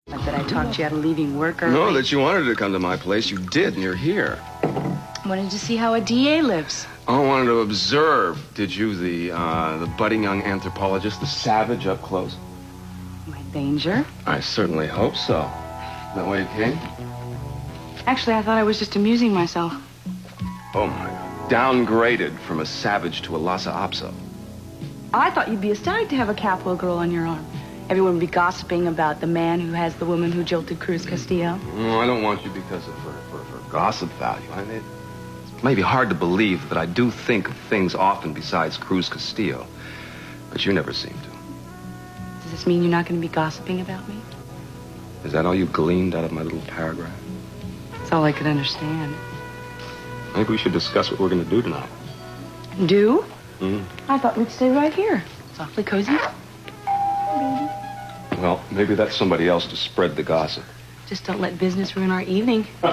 Not that I talked you out of leaving work early. No, that you wanted to come to my place. You did, and you're here. Wanted to see how a DA lives. Oh, I wanted to observe, did you, the budding young anthropologist, the savage up close? My danger? I certainly hope so. That way you came? Actually, I thought I was just amusing myself. Oh, my God. Downgraded from a savage to a Lhasa Apso. I thought you'd be ecstatic to have a Capital girl on your arm. Everyone would be gossiping about the man who has the woman who jilted Cruz Castillo. No, I don't want you because of for gossip value. I mean, it may be hard to believe that I do think of things often besides Cruz Castillo, but you never seem to. Does this mean you're not going to be gossiping about me? Is that all you gleaned out of my little paragraph? That's all I could understand. Maybe we should discuss what we're going to do tonight. Do? Mm-hmm. I thought we'd stay right here. It's awfully cozy. Well, maybe that's somebody else to spread the gossip. Just don't let business ruin our evening. Good,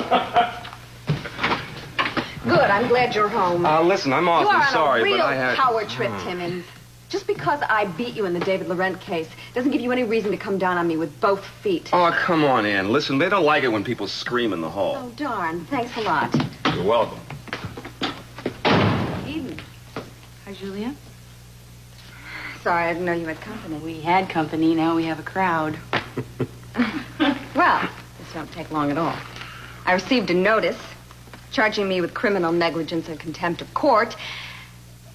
I'm glad you're home. Listen, I'm awfully sorry, but I had... You are on a real power trip, Timmons. Just because I beat you in the David Laurent case doesn't give you any reason to come down on me with both feet. Oh, come on, Ann. Listen, they don't like it when people scream in the hall. Oh, darn. Thanks a lot. You're welcome. Eden. Hi, Julia. Sorry, I didn't know you had company. We had company, now we have a crowd. Well, this won't take long at all. I received a notice charging me with criminal negligence and contempt of court,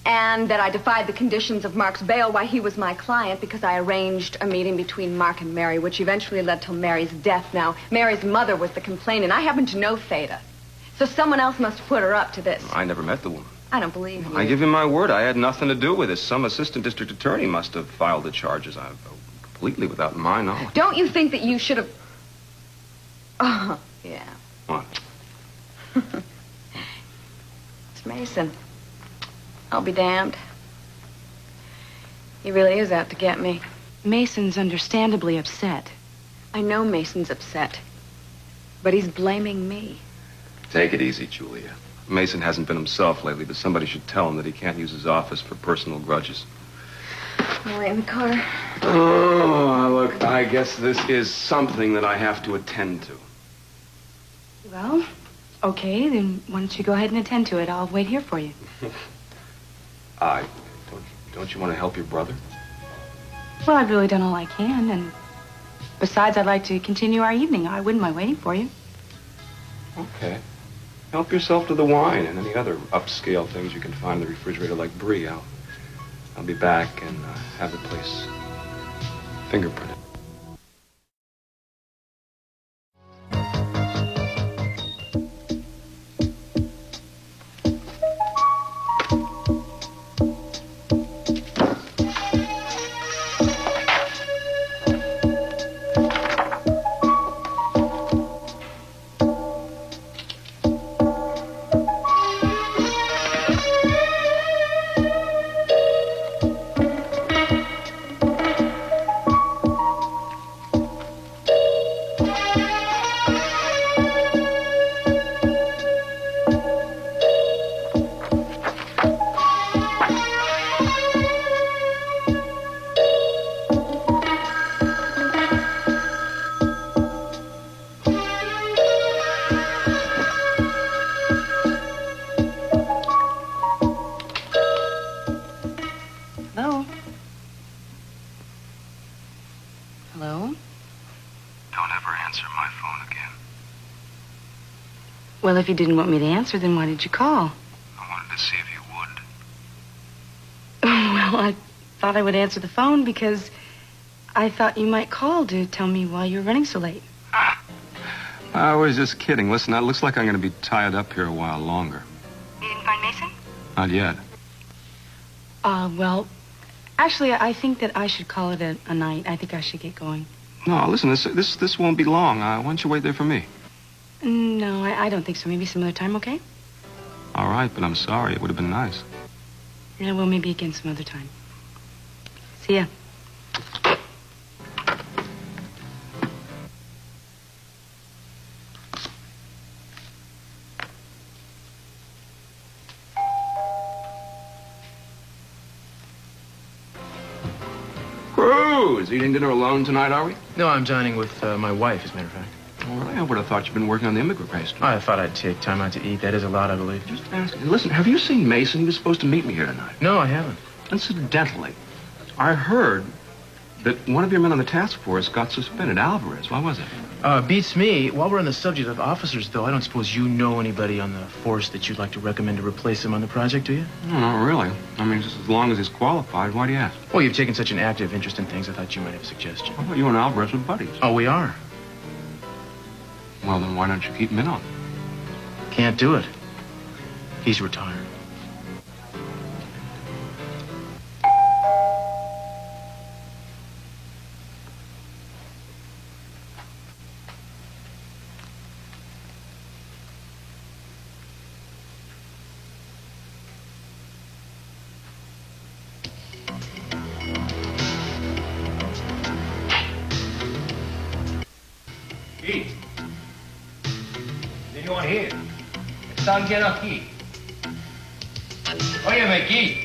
and that I defied the conditions of Mark's bail while he was my client because I arranged a meeting between Mark and Mary, which eventually led to Mary's death. Now, Mary's mother was the complainant. I happen to know Theta. So someone else must put her up to this. I never met the woman. I don't believe you. I give you my word, I had nothing to do with this. Some assistant district attorney must have filed the charges. I'm completely without my knowledge. Don't you think that you should have... Oh, yeah. What? It's Mason. I'll be damned. He really is out to get me. Mason's understandably upset. I know Mason's upset, but he's blaming me. Take it easy, Julia. Mason hasn't been himself lately, but somebody should tell him that he can't use his office for personal grudges. I'll wait in the car. Oh, look, I guess this is something that I have to attend to. Well, okay, then why don't you go ahead and attend to it? I'll wait here for you. Don't you want to help your brother? Well, I've really done all I can, and besides, I'd like to continue our evening. I wouldn't mind waiting for you. Okay. Help yourself to the wine and any other upscale things you can find in the refrigerator like brie. I'll be back and have the place fingerprinted. Hello? Hello? Don't ever answer my phone again. Well, if you didn't want me to answer, then why did you call? I wanted to see if you would. Well, I thought I would answer the phone because I thought you might call to tell me why you were running so late. I was just kidding. Listen, it looks like I'm going to be tied up here a while longer. You didn't find Mason? Not yet. Well, actually, I think that I should call it a night. I think I should get going. No, listen, this won't be long. Why don't you wait there for me? No, I don't think so. Maybe some other time, okay? All right, but I'm sorry. It would have been nice. Yeah, well, maybe again some other time. See ya. Cruz! Cruz. Eating dinner alone tonight, are we? No, I'm dining with my wife, as a matter of fact. Oh, really? I would have thought you'd been working on the immigrant race. I thought I'd take time out to eat. That is a lot, I believe. Just asking. Listen, have you seen Mason? He was supposed to meet me here tonight. No, I haven't. Incidentally, I heard that one of your men on the task force got suspended. Alvarez. Why was it? Beats me. While we're on the subject of officers, though, I don't suppose you know anybody on the force that you'd like to recommend to replace him on the project, do you? No, not really. I mean, just as long as he's qualified, why do you ask? Well, you've taken such an active interest in things, I thought you might have a suggestion. I thought you and Alvarez were buddies. Oh, we are. Well, then why don't you keep him in on? Can't do it. He's retired. Keith, anyone here? Están bien aquí. Óyeme, Keith.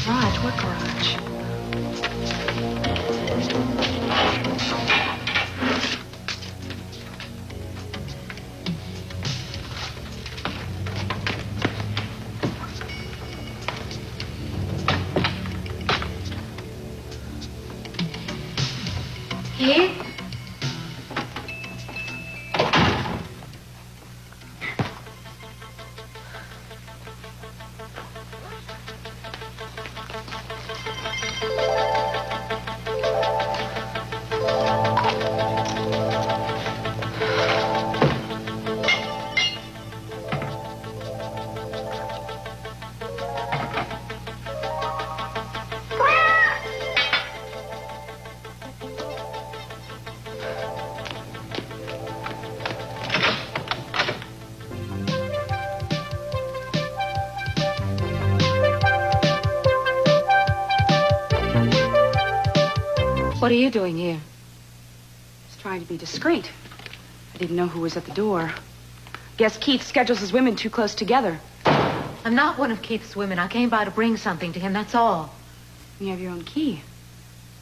Garage? What garage? Keith? What are you doing here? Just trying to be discreet. I didn't know who was at the door. Guess Keith schedules his women too close together. I'm not one of Keith's women. I came by to bring something to him, that's all. You have your own key.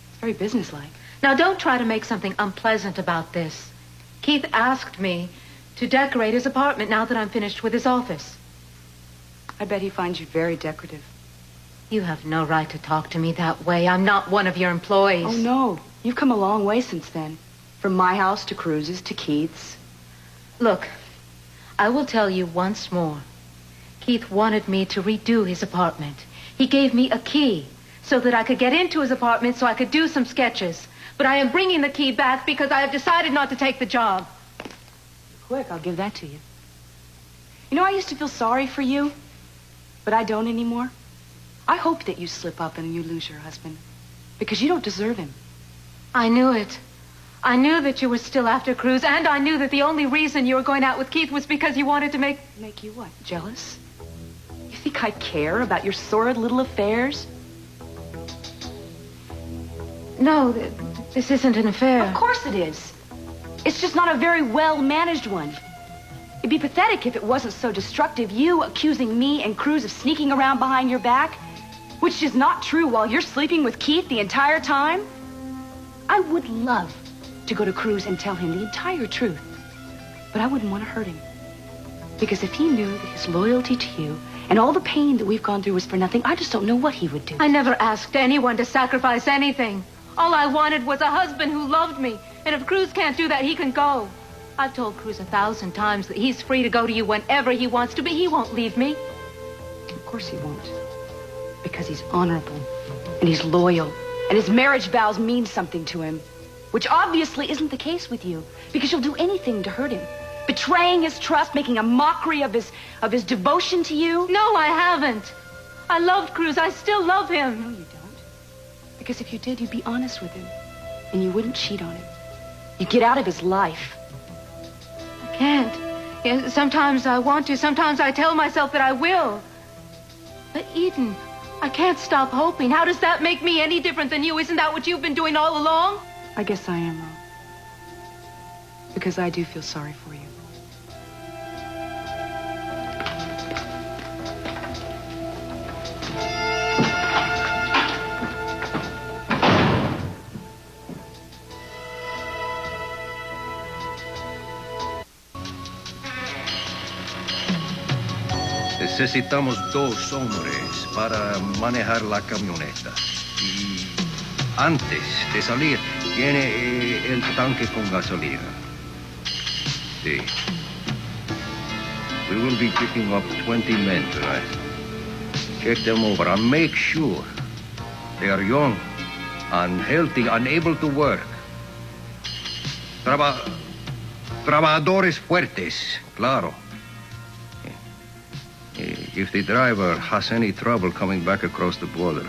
It's very businesslike. Now, don't try to make something unpleasant about this. Keith asked me to decorate his apartment now that I'm finished with his office. I bet he finds you very decorative. You have no right to talk to me that way. I'm not one of your employees. Oh, no. You've come a long way since then. From my house to Cruz's to Keith's. Look, I will tell you once more. Keith wanted me to redo his apartment. He gave me a key so that I could get into his apartment so I could do some sketches. But I am bringing the key back because I have decided not to take the job. Quick, I'll give that to you. You know, I used to feel sorry for you, but I don't anymore. I hope that you slip up and you lose your husband, because you don't deserve him. I knew it. I knew that you were still after Cruz, and I knew that the only reason you were going out with Keith was because you wanted to make... Make you what, jealous? You think I care about your sordid little affairs? No, this isn't an affair. Of course it is. It's just not a very well-managed one. It'd be pathetic if it wasn't so destructive. You accusing me and Cruz of sneaking around behind your back, which is not true while you're sleeping with Keith the entire time. I would love to go to Cruz and tell him the entire truth, but I wouldn't want to hurt him. Because if he knew that his loyalty to you and all the pain that we've gone through was for nothing, I just don't know what he would do. I never asked anyone to sacrifice anything. All I wanted was a husband who loved me. And if Cruz can't do that, he can go. I've told Cruz 1,000 times that he's free to go to you whenever he wants to, but he won't leave me. Of course he won't. Because he's honorable, and he's loyal, and his marriage vows mean something to him. Which obviously isn't the case with you, because you'll do anything to hurt him. Betraying his trust, making a mockery of his devotion to you. No, I haven't. I loved Cruz. I still love him. No, you don't. Because if you did, you'd be honest with him, and you wouldn't cheat on him. You get out of his life. I can't. Yeah, sometimes I want to. Sometimes I tell myself that I will. But Eden, I can't stop hoping. How does that make me any different than you? Isn't that what you've been doing all along? I guess I am wrong. Because I do feel sorry for you. Necesitamos 2 hombres para manejar la camioneta. Y antes de salir, tiene el tanque con gasolina. Sí. We will be picking up 20 men tonight. Check them over and make sure they are young and healthy and able to work. Trabajadores fuertes, claro. If the driver has any trouble coming back across the border,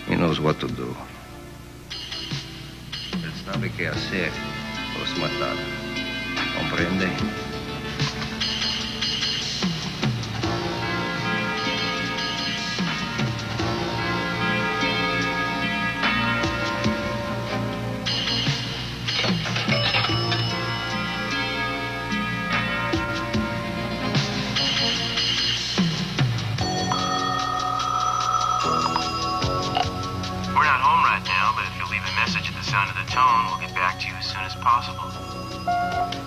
he knows what to do. Él sabe qué hacer, los matar. ¿Comprende?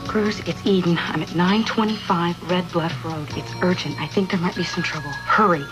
Cruz, it's Eden. I'm at 925 Red Bluff Road. It's urgent. I think there might be some trouble. Hurry.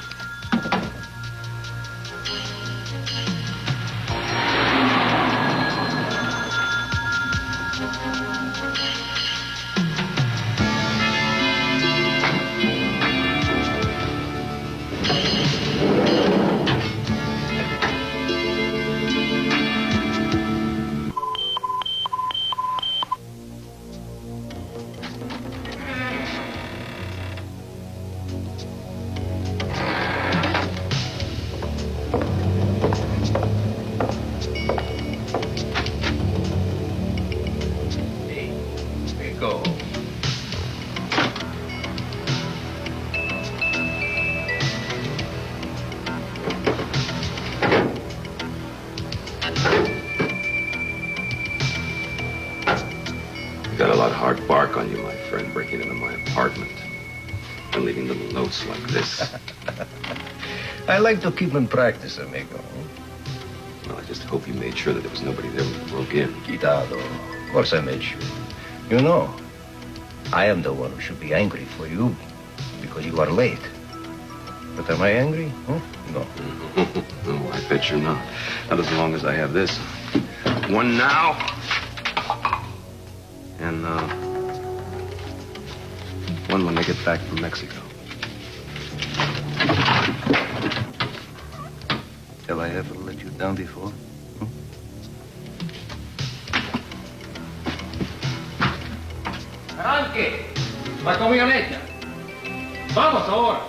Got a lot of hard bark on you, my friend, breaking into my apartment and leaving little notes like this. I like to keep in practice, amigo. Well, I just hope you made sure that there was nobody there when you broke in. Quitado. Of course I made sure. You know, I am the one who should be angry for you because you are late. But am I angry? Huh? No. No, I bet you're not. Not as long as I have this. One now. And, one when they get back from Mexico. Have I ever let you down before? Arranque la camioneta. Vamos ahora.